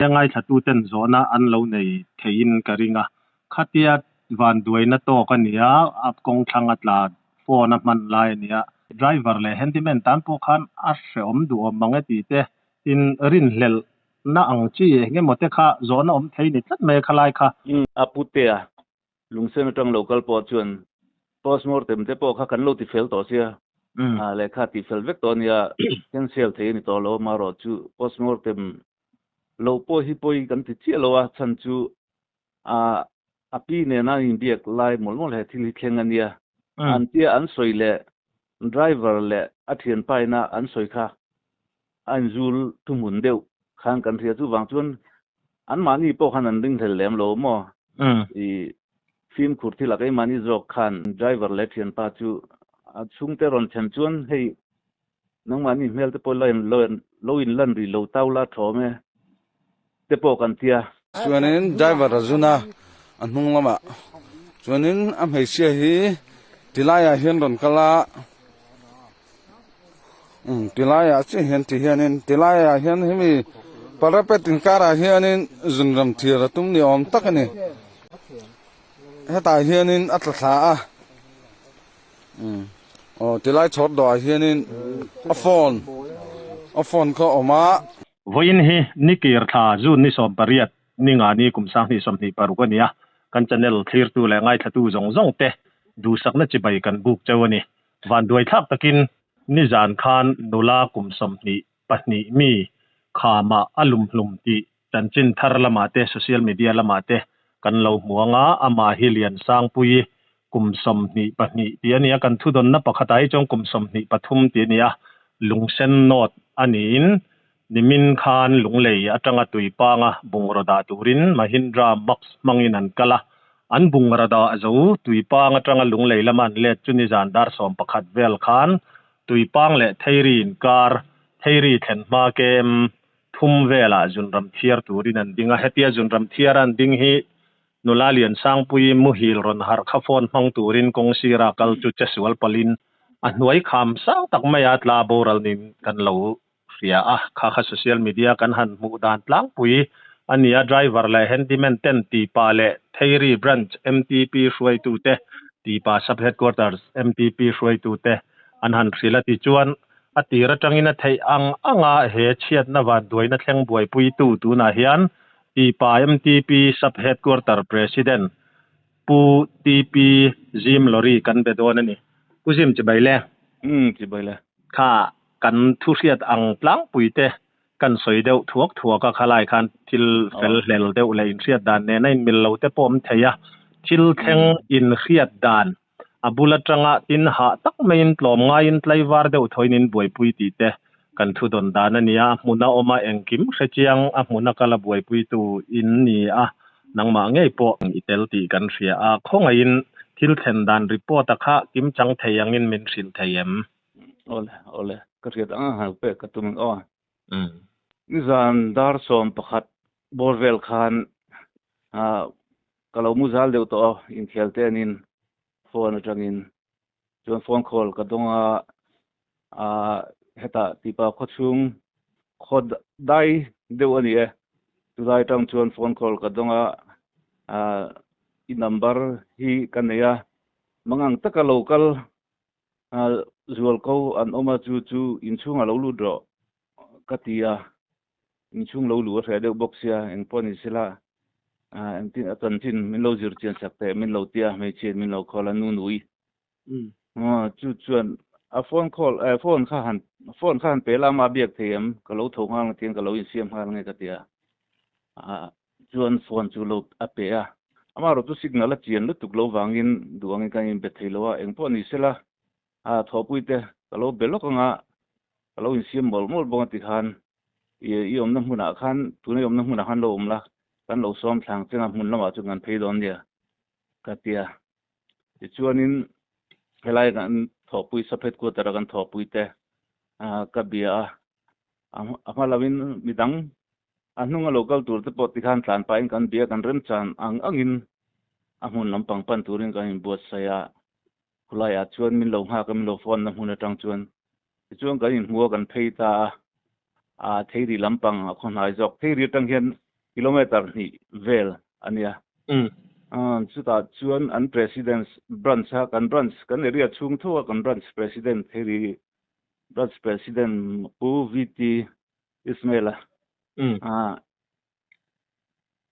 ยังไงถ้าตูเต็นโซนะอันเราในเทยินกะริงะคัดยาวันด้วยนะโตกันเนี่ยอับกงทางอัตลาดโฟนมันลายเนี่ยไดรเวอร์เลยเฮนดิเมนตันพวกคันอัสเอมดูมังเอติเตอินรินเลลนะอังจีเงหมดเตค่ะโซนะเทยนิดเมฆลายค่ะอปุเตียลุงเซนจังโลคอลปอชวนพอสมอร์เต็มเตปอค่ะกันโลติเฟลต่อเสียเลขาติเฟลเวกตัวเนี่ยแคนเซลเทนี่ตัวโลมารอจูพอสมอร์เต็มโลโปฮิโปยกันติเชียโลว่าฉันจูอปีเนี่ยนะอินเบียกไลหมดเลยที่ลิเคนกันเนี่ยอันที่อันสวยเลยไดรเวอร์เลยอัฐินไปนะอันสวยค่ะอันจูลทุ่มหุ่นเดียวข้างกันเทียจูวางจวนอันมานี่พวกขันดึงเถลแหลมโลมอีฟิล์มขุดที่หลักไอ้มานี่จอกขันไดรเวอร์เลยเทียนป้าจูชุงเตรอนฉันจวนให้น้องมานี่เมลเตปอยโลอินลันรีโลเต้าลาทอมเตปอกันเทียส่วนนี้ไดรเวอร์จุนะอันมุ่งละมาส่วนนี้อเมริกาฮีติลายาเห็นรอนกะลาติลายาสิเห็นที่เห็นติลายาเห็นให้มีปรเป็ดตินการาเห็นจุนรำเทียระตุ้มนี่อมตักนี่ให้ตายเห็นอัตลาติลายชดดอยเห็นอฟอนเขาออกมาวันนี้นิกิร์ทาจูนิสอบบริยัตนิงานีกุมสังนิสอมนิปารุกันียกันจันเนลคลีร์ตูและง่ายทัตูจงเตดูสักนัดจิบไปกันบุกเจ้านี่วันด้วยทักตะกินนิจานคานนุลากุมสมนิปนิมีขามาอลุมลุมติจันจินทารละมาเตโซเชียลมีเดียละมาเตกันเหล่าหัวงาอามาฮิเลียนสร้างปุยกุมสมนิปนิเตียนี่กันทุดนนับปะขตายจงกุมสมนิปทุมเตียนี่ลุงเซนโนดอันนี้นิมินคานลุงเลยอัตงตุยปางบุงรดาตุรินมหินดรามักมังอินันกะละอันบุงรดาจูตุยปางอัตงลุงเลยละมันเลจุนิจานดาร์สอมปะขัดเวลคานตุยปางเลไทรีนการไทรีเทนมาเกมทุมเวลาจุนรำเทียร์ตุรินันดิงะเฮตียจุนรำเทียรันดิงฮีนุลาเลียนสร้างปุยมุฮิลรอนฮาร์คฟอนมังตุรินกงซีราคัลจุเจสวัลปลินอันหน่วยคำสร้างตักไม่อาจลาโบรัลนินกันเหลาเสียข้าโซเชียลมีเดียกันหันมุดานล้างปุยอันนี้ไดรเวอร์เลยเฮนดิเมนเทนตีปาเลไทรีบรันช์ MTP ช่วยตูเตตีปาซับเฮดควอเตอร์ส MTP ช่วยตูเตอันหันสิละติจวนอติระจังอินะไทยอังเฮเชียดนวันด้วยนะเทงบวยปุยตูนาเฮียนตีปา MTP ซับเฮดควอเตอร์ประธานปูทีพีจิมลอรีกันเบดอนนี่ผู้จิมจะไปแล้วจะไปแล้วข้ากันทุเรียดอังปลังปุยเตกันสวยเดวถั่วก็ขลายคันทิลเฟลเลลเดวเลยอินเรียดดานในมิลเลวเตปอมเทียทิลแทงอินเรียดดานบุลจังะอินหาตักไม่อินตลอมง่ายอินไลวาร์เดวถอยนินบวยปุยตีเตกันทุดนดานนี่มุนาออกมาเองกิมเสียงมุนากาลบวยปุยตูอินนี่นังมาง่ายปออิเตลตีกันเสียข้องอินทิลเทนดานรีพอร์ตค่ะกิมจังเทียงอินมินสินเทียมโอเลก็เรียกหาเปกตุมนิจานดาร์สอมปะขัดบอร์เวลคานกะเรามุซัลเดวโตอินเทลเตนินโฟนจังอินจวนโฟนคอลกะดงเฮตาติปาขชุงขดได้เดวอันนี้ตุได้ตังจวนโฟนคอลกะดงอินนัมเบอร์ฮีกันเนี่ยมังอังตะกะโลคัลzual ko an oma chu in chunga lo lu dro katia in chung lo lu re de boxia en poni sila en tin atan tin min lo zir chen sakte min lo tia me chen min lo khola nu nui chuan a phone khan pe la ma biak them ka lo thong hang tin ka lo in siam hang nge katia chuan phone chu lo a pe ama ro tu signal a chen lu tuk lo wangin duang ka in be thelo en poni sila thopui te kalo belok nga kalo in siam mol bong ti khan i om na huna khan tune om na huna khan lo om la kan lo som thang chenga mun lama chu ngan phei don dia katia ti chuanin helai kan thopui saphet ko tara kan thopui te ka bia ama lawin midang anunga local tour te pot ti khan tlan pa in kan bia kan rem chan angin amun lampang pan turin kan in bot saya kulaya chuan min lo ha kam lo phone na huna tang chuan kan in huwa kan phei ta theiri lampang khon hai jok theiri tang hian kilometer ni vel ania chuta chuan an president branch kan branch kan area chung tho kan branch president heri branch president pu vt ismaila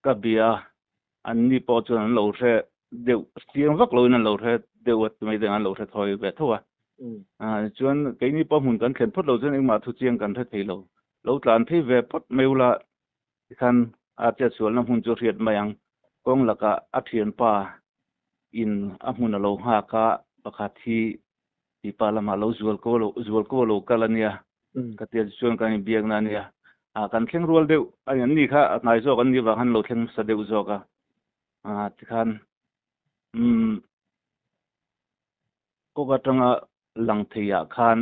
kabia an ni po chuan an lo re deu siang vak lo in lo re deu at mai den an lo re thoi ve thowa chuan cái ni po hun kan thlen phot lo chuan eng ma thu chiang kan the thei lo tlan thei ve phot meula khan a che chuan na hun chu riat mayang kong laka a thian pa in a hun lo ha ka pakhat hi ti pa lama lo zual ko lo kalania ka te chuan kan biak na nia kan thleng rual deu an ni kha ngai zo kan ni wa han lo thleng sa deu zo ka tikhan ko ka tanga lang theya khan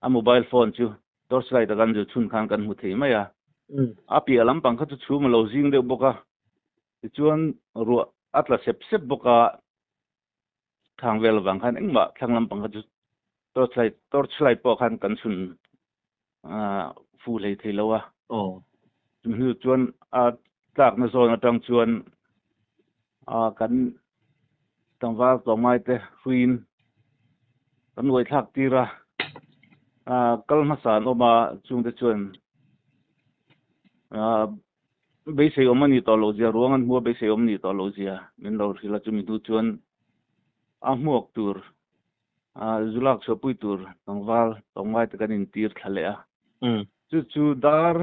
a mobile phone chu torchlight kan ju chun khan kan mu thei maya a pi alam pang kha chu chu ma lo jing deu boka chuan ru atla sep boka thang vel wang khan engma thanglam pang kha chu torchlight po khan kan chun fu lei thei lowa chuan a tlak na zona tang chuan kan tangwa tomai te huin kan noi thak tira kalmasan oma chungte chuan beise omani tologia ruangan mu beise omni tologia min lo thila chumi du chuan a muak tur zulak chopui tur tangwal tomai te kan in tir thale a chu dar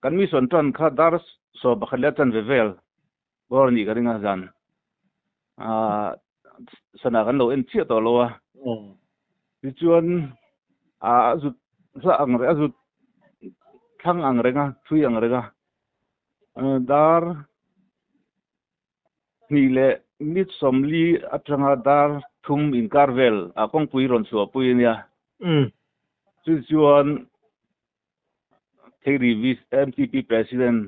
kan mi son tran kha dar so bakhalia chan vevel bor ni garinga zan sana kan lo en chia to lo a chuan azut sa angre azut thang angrenga thui angrenga dar nile mit somli atranga dar thum in karvel a kong pui ron so pui nia chuan theri vis mtp president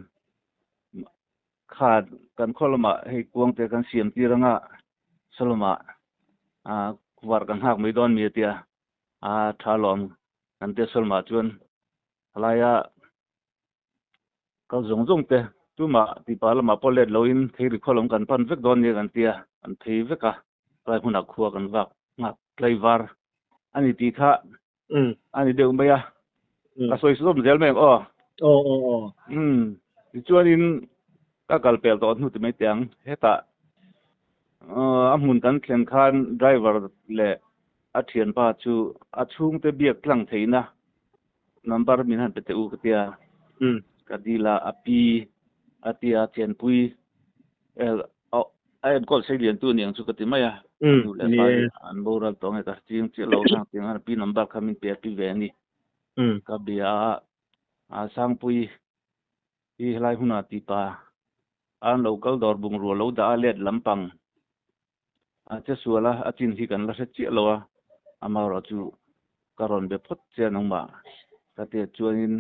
khad kan kholma hei kuang te kan siam tiranga saloma war kan hak mai don mi tia thalom kan te salma chuan halaya ka zong te tuma ti palama polet loin theri kholom kan pan vek don ni kan tia an thei veka rai huna khuwa kan wak ngak klaivar ani ti kha ani deu maya ka soi som zel meng chuan in ka kalpel to nu ti mai tiang heta amun kan thlen khan driver le a thian pa chu a chung te biak tlang theina number min han pete u katia kadila api atia chen pui ai kol sei lian tu niang chu kati maya le pai an boral tong ka ching chi lo sang ting an pi number khamin pe pi ve ni ka bia a sang pui hi lai huna ti pa an local dor bung ru lo da let lampang che suala a chin hi kan la se chi lo a amaro chu karon be phot che nang ma ka te chuanin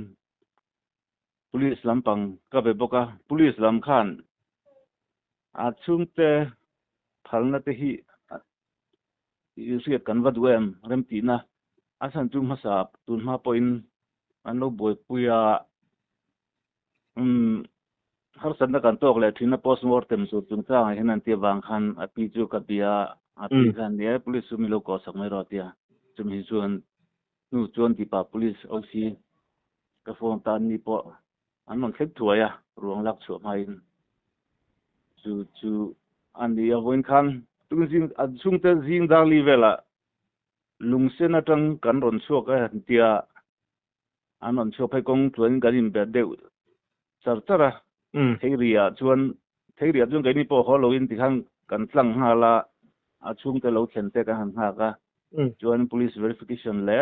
police lampang ka be boka police lam khan chungte phalna te hi riat kan wadwem remti na asan chung hasap tun ma point an lo boy puya har sanna kan tok le thina postmortem su chung cha hinan ti wang khan api chu ka bia api khan ne police mi lo ko sak mai ro tia chum hi chuan ti pa police oc ka phone tan ni po an non thek thuaya ruang lak chu mai chu an dia voin khan tungjing chung te jing dar li vela lungsen atang kan ron chuak a tia anon chu phai kong tuan garin be deu sartara theiria chuan kai ni po holoin ti khang kan tlang hala a chung te lo thlen te ka han ha ka chuan police verification le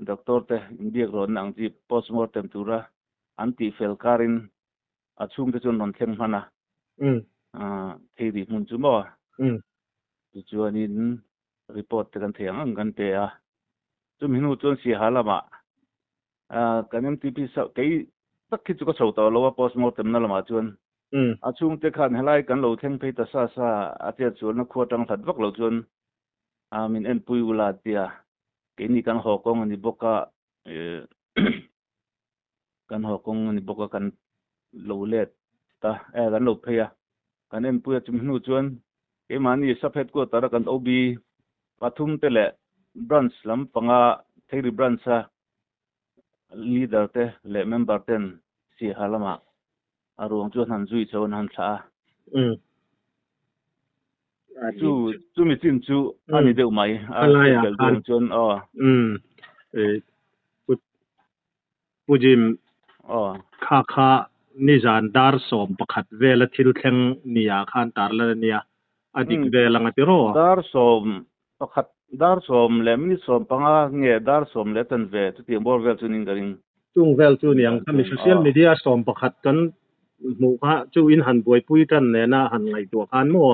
doctor te inbiak ron nang ji postmortem tura anti fel karin a chung te chun non thleng mana theiri mun chu mo chuan in report te kan thiang ang kan te a chu minu chuan si halama kan mtp sa kai takhi chu ka chho to lo postmortem na lama chuan a chung te khan helai kan lo theng phei ta sa a te chuan na khuatang that vak lo chuan min en pui ula tia ke ni kan hokong ani boka kan hokong ani boka kan lo let ta gan lo phaya kan em pu chum nu chuan ke mani saphet ko tar kan OB pathum te le branch lam panga theri branch a leader te le member ten si halama arung chuan han zui chon han tha chu mi tin chu ani deu mai a bel deu chuan pujim kha ni zan dar som pakhat vela thil thleng nia khan tar la nia adik velanga ti ro dar som pakhat dar som le mi som panga nge dar som le tan ve tu ti bor vel chunin garing chung vel chu niang kami social media som pakhat kan mu kha chu in han boi pui tan ne na han ngai to khan mo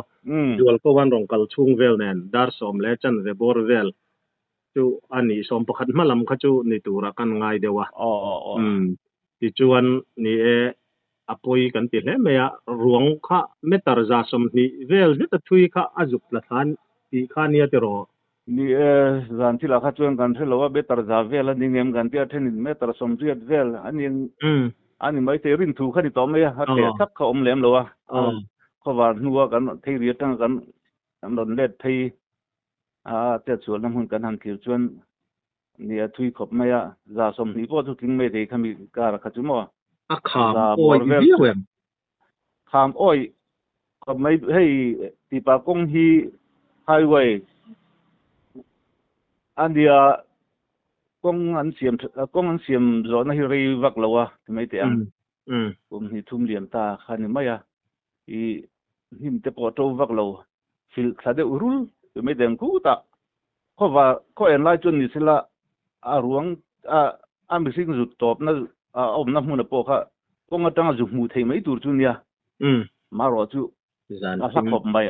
dual ko wan rong kal chung vel nen dar som le chan ve bor vel chu ani som pakhat malam kha chu ni tura kan ngai dewa ti chuan ni apoi kan ti hle me ya ruang kha metar za som ni vel ta thui kha ajuk la than ti khania te ro ni zan ti la kha chuan kan thelo wa betar za vel ani ngem kan ti athen metar som riat vel ani mai te rin thu kha ni to me ha te thak kha om lem lo wa kho war nuwa kan thei ri tang kan don let thei te chuan nam hun kan han thil chuan ni thui khop me ya za som ni po chu ting me te khami ka ra kha chu mo kham oi viewem kham oi khop mai hei ti pa kong hi highway andia kong an siam zo na hi rei vak lawa mai te ang ni thum liam ta khani maya I him te po to vak lo fil khade urul mai deng ku ta ko en lai chun ni sila aruang mi sing zu top na om na mu na po kha kong atang zu mu thei mai tur chu nia ma ro chu zan a khop mai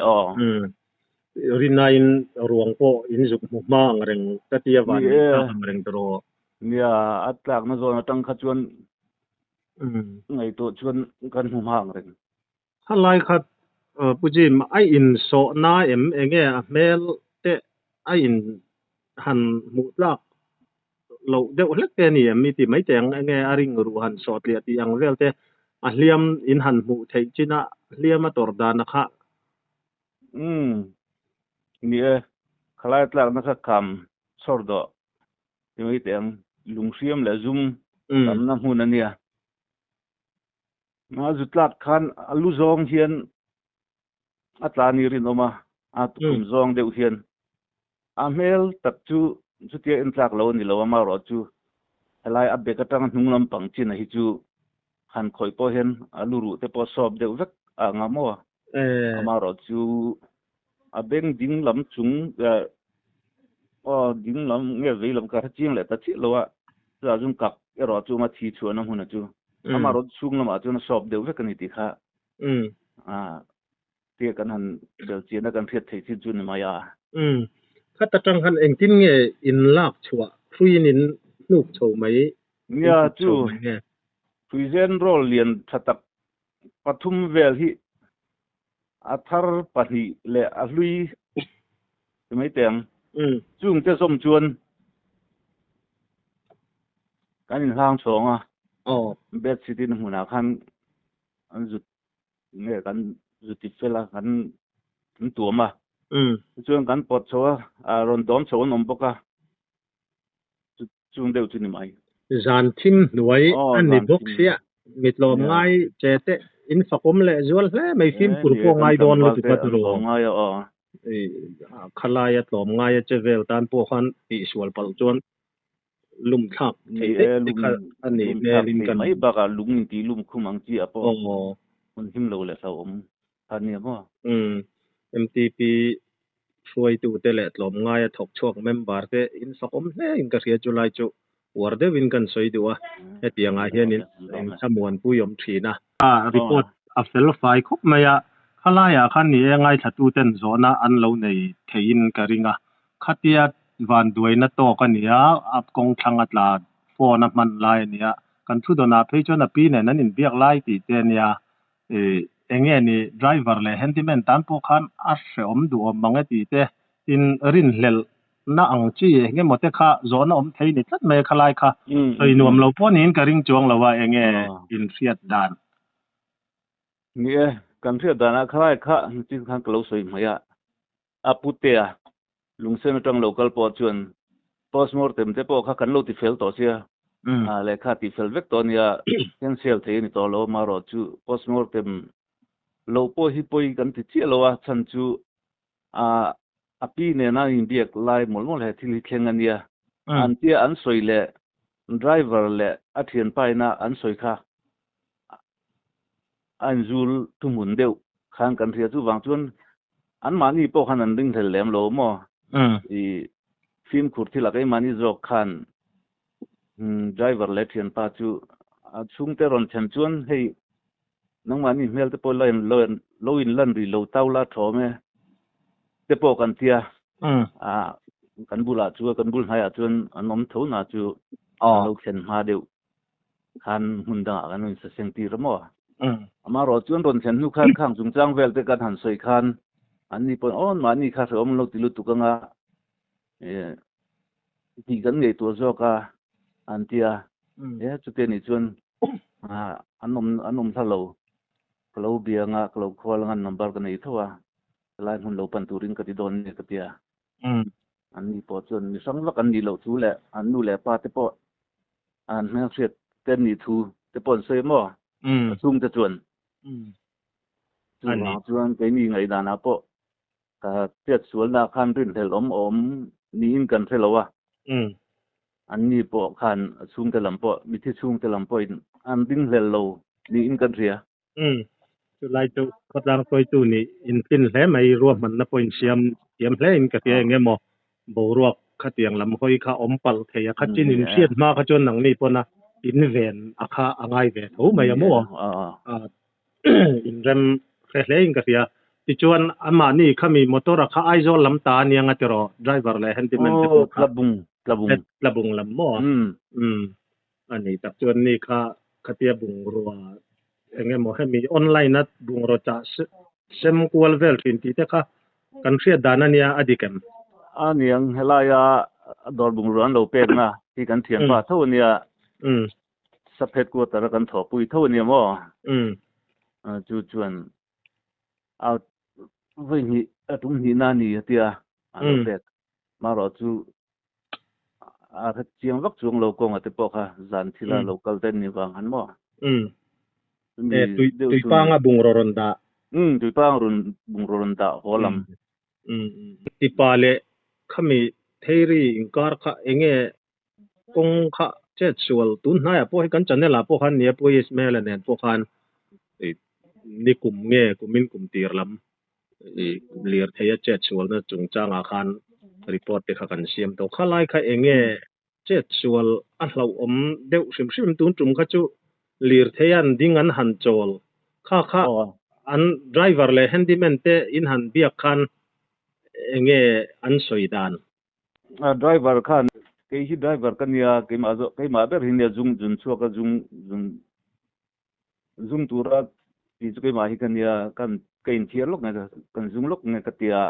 rinain ruang po in zuk mu ma ngreng tatia wan ta ngreng tro nia atlak na zo na tang kha chuan ngai to chuan kan hu ma ngreng halai khat pujim ai in so na enge mel te ai in han mu lak lo de hlek te ni mi ti mai teng enge aring ru han so tle ti ang vel te a hliam in han mu thei china hliam a tor da na kha ni khalai tlak na kha kam sordo ti mai teng lungsiam le zum tam na hu na nia ma zutlat khan alu zong hian atlani rin oma atum zong deu hian amel tak chu chutia in tlak lo ni lo ma ro chu alai abbe ka tang hnunglam pang chin hi chu han khoi po hian alu ru te po sob deu vek ngamo ma ro chu abeng ding lam chung ding lam nge ve lam ka ching le ta chi lo wa za jung kap ro chu ma thi chu na hu na chu ama ro chung lam a chu na sob deu vek ni ti kha te kan han bel chi na kan phet thei chi chu ni ma ya khata tang han eng tin nge in lak chua fruin in nuk chho mai nia chu present role lian thatak pathum vel hi athar pahi le alui mai teng chung te som chuan kan in hang chonga bet city na huna khan an zut nge kan zuti fela kan tuama chuan kan pot chowa ron dom chon om boka chung deu chuni mai zan thim nuai an ni box sia mitlom ngai chete in fakom le zual hle mai film purpo ngai don lu pat ro ngai khalaya tlom ngai chevel tan po khan ti sual pal chon lum thak ani melin kan mai baka lung ti lum khumang chi apo on him lo le sa om ani mo MTP foi tu te le tlom ngai thok chok member te in fakom hle in ka ria julai chu warde win kan soi duwa hetianga hianin samuan puyom thina report a fel fai khop maya khalaya khan ni ngai thatu ten zona an lo nei thein karinga khatia van duina to kania ap kong thanga tla phone man lai nia kan thu dona phei chona pi ne nan in biak lai ti te nia enge ni driver le handyman tan po khan a hreom du om manga ti te in rin hlel na ang chi nge mote kha zona om thei ni tlat me khalai kha soi nuam lo ponin ka ring chuang lawa enge in fiat dan นี่กันเสียดานะคล้ายค่ะจิงคันกะโลสวยมายะอาปุเตียลุงเซนจังโลคัลปอจวน postmortem te po kha kan lo ti fel to sia le kha ti fel vek to nia cancel the ni to lo ma ro chu postmortem lo po hi poi kan ti chi lo a chan chu a pi ne na in biak lai mol mol he thil thleng ania an tia an soi le driver le a thian pai na an soi kha an zul tu mun deu khang kan ria chu wang chuan an ma ni po khan an ding thel lem lo mo i film khur thila kai mani jok khan driver le thian pa chu chung te ron chen chuan hei nang mani mel te po lo in lan ri lo taula thome te po kan tia kan bula chu kan bul haya chuan anom tho na chu lo khen ma deu khan hunda kan sa seng ti ramo ama ro chuan ron chen nu khan khang chung chang vel te kan han soi khan an ni pon on mani kha rom lo tilu tukanga ti kan ngai to zoka antia chute ni chun anom thalo klo bianga klo khol ngan number kan nei thowa lai hun lo pan turin ka ti don ne ka tia an ni po chun ni sang la kan ni lo thu le an nu le pa te po an na set ten ni thu te pon sei mo chung te chun an ni chuan ke ni ngai da na po ka tiat sual na khan rin thel om ni in kan thelowa an ni po khan chung te lam po mi thi chung te lam po in an ding hlel lo ni in kan ria chu lai chu khodang koi tu ni in tin hle mai ro man na point siam hle in ka te nge mo bo ruak kha tiang lam hoi kha om pal theya kha chin in siat ma kha chon nang ni pona in ven akha angai ve tho mai mo in rem hle in ka tia ti chuan ama ni khami motor kha aizol lam ta nianga tero driver le handyman te ko labung lam mo ani tak chuan ni kha khatia bung ruwa enge mo he mi online na bung ro cha sem kwal vel tin ti te kha kan ria dana nia adikem aniang helaya dor bung ruan lo pek na ti kan thian pa tho nia saphet ko tar kan tho pui tho nia mo chu chuan out với ni atung ni na ni tia alo pek ma ro chu kha chiang vak chung lo kong ate po kha zan thila local ten ni wang han mo tui panga bung roron da tui pang bung roron da holam ti pale khami theiri inkar kha enge kong kha che chual tun na ya po kan chanela po khan ne po ismail nen po khan ni kum nge kumin kum tir lam lir theya che chual na chung chang a khan report te kha kan siam to khalai kha enge che chual a hlo om deu sim tun tum kha chu lir theyan dingan han chol kha an driver le handyman te in han biak khan enge an soidan driver khan ke hi driver kan ya ke ma ber hin ya jung jun chuaka jung tura ti chu ke ma hi kan ya kan kein thiar lok na kan jung lok nge ka tia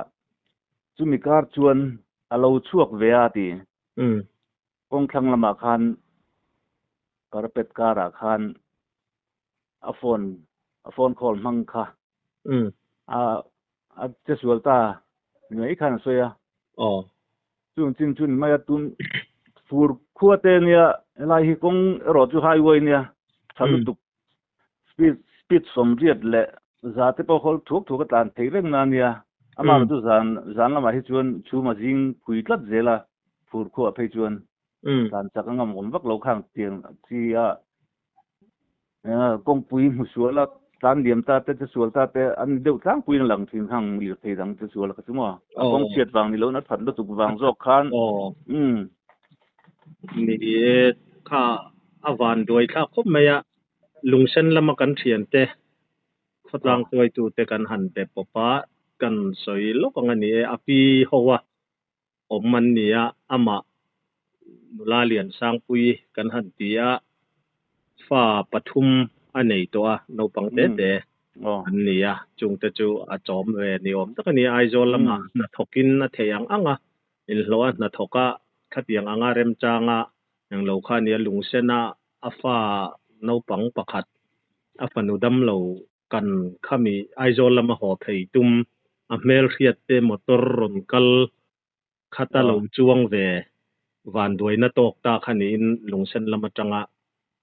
chu mi kar chuan alo chuak ve a ti kong thlang lama khan carpet kara khan a phone call mang kha a chesualta ngai khan soya chun mai tun fur khuate nia lai hi kong ro chu highway nia thalu tu speed som riat le zate po hol thuk tan theireng na nia ama tu zan lama hi chuan chu ma jing phui tlat zela fur khu a phei chuan tan chakangam om vak lo khang tiang chi a kong pui musuala tan diam ta te sualta te an deu tlang pui lang thin hang li thei dang te suala ka chuma kong chiat wang ni lo na phat lo tu wang zok khan ni kha awan doi kha khop maya lungsen lama kan thian te khotlang toi tu te kan han te popa kan soi lok angani api howa omman nia ama mula lian sang pui kan han tia fa pathum anei to a no pangte te ania chung te chu a chom ve ni om takani aizol lama na thokin na theyang anga in hloa na thoka khatiang anga rem changa yang lo kha nia lungsena afa no pang pakhat afanudam lo กันขมีไอโซลมาหอไผตุมอเมลเขียดเตมอเตอร์รนกัลคาตาโลจวงเววันด้วยนะตอกตาคันินลงเส้นละมาจังะ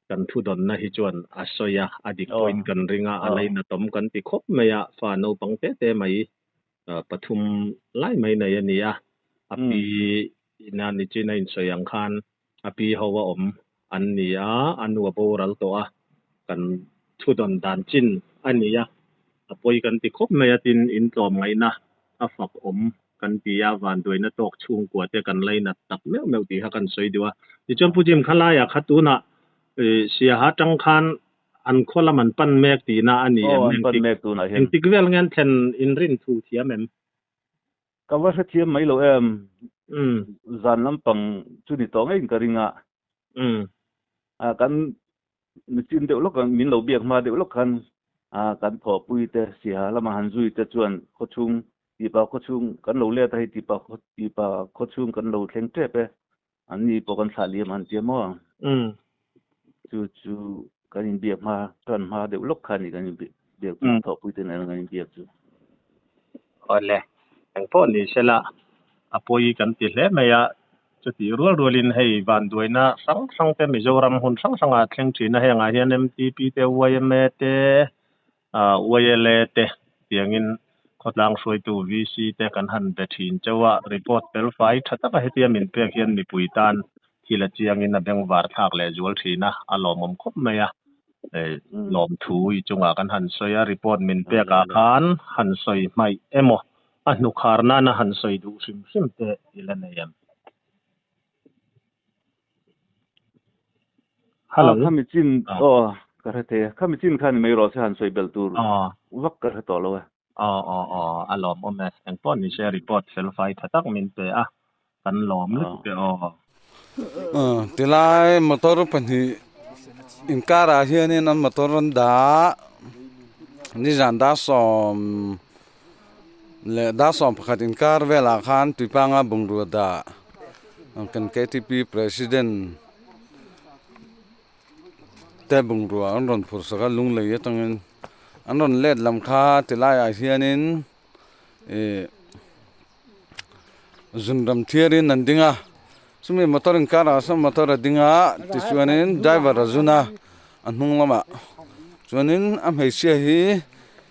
กันทุดอนนะฮิจวนอัสยาอดิกอยกันริงะอะไรนะตอมกันติคบเมียฟาโนปังเตเตไม่ปทุมไล่ไม่ในยันนี้อปีนานิจินัยสยังคันอปีฮาวาอันนี้อันวัวโบรัลตัวกันทุดอนดานจินอันนี้ปอยกันติคบเมียตินอินตอมไงนะฝักกันตียาวันด้วยนะตอกชุงกว่าแต่กันไล่นะตักแมวตีหากันสวยดีว่าดิจอมผู้จิมขลายขัดตูนะเสียหาจังคันอันคนละมันปั้นแมกตีนะอันนี้ปั้นแมกตูนะเห็นติกเวลงั้นแทนอินรินทูเทียมก็ว่าเทียมไม่โลจันลำปังจุนี่ตองเองกะริงะกันจินเดวลกกันมินโลเบียกมาเดวลกกันกันพอปุยแต่เสียละมาหันจุยแต่จวนโคชุงตีปาโคชุงกันโลเลตให้ตีปาโคชุงกันโลเทงเตเปอันนี้ปกันสาลีมันเตียมอจูกันเบียกมาตอนมาเดวลกกันนี่กันเบียกพอปุยแต่นั้นกันเบียกจูอ๋อแหละอังพอนี่เสละอปอยกันติแลแม่ยะจุติรัวลินให้บานด้วยนะสังแต่มิโซรัมหุนสังอาเทงจีนะให้งาเฮียน MTP เตวายเมเตวายเลเตเตียงินขดลางสวยตู VC เตกันหันเบทินเจว่ารีพอร์ตเปลไฟทัตตะก็เฮติยมินเปียกเฮียนมีปุยตานทีละเจียงินนะเบงวาร์ทากเลจวลทีนะอารมณ์คบแม่ยะลอมถูยจงอากันหันสวยรีพอร์ตมินเปียกอาคารหันสวยไม่เอโมอนุคารนานะหันสวยดูซิมเตอิเลเนียมฮัลโหลข้ามิจินกระเทข้ามิจินคันไม่รอสิหันสวยเบลตูร์วักกระต่อเลยอารมณ์แม่แองป้อนนี่แชร์รีพอร์ตเซลไฟทัตักมินเปกันหลอมลึกเปติลายมอเตอร์ปันหิอินการาเฮียนี่นั้นมอเตอร์ดานี่จันดาสอมเลดาสอมขัดอินการเวลาคันตุปังบุงรัวดากัน KTP president แต่บุงรัวอันรอนผู้สกัดลุงเลยตั้งอันรอนเล็ดลำคาติลายอาเฮียนินจุนรำเทียรินนันดิงะสมัยมอเตอร์อินการาสมมอเตอร์ดิงะติสวนินไดเวอร์จุนะอันมุงละมาสวนินอัมเฮเชียฮี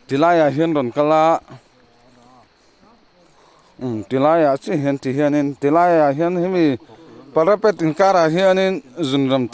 ติลายอาเฮียนรอนกะลาติลายอาเฮียนติเฮียนินติลายอาเฮียนฮิมีปะระเปตินการาเฮียนินจุนรำ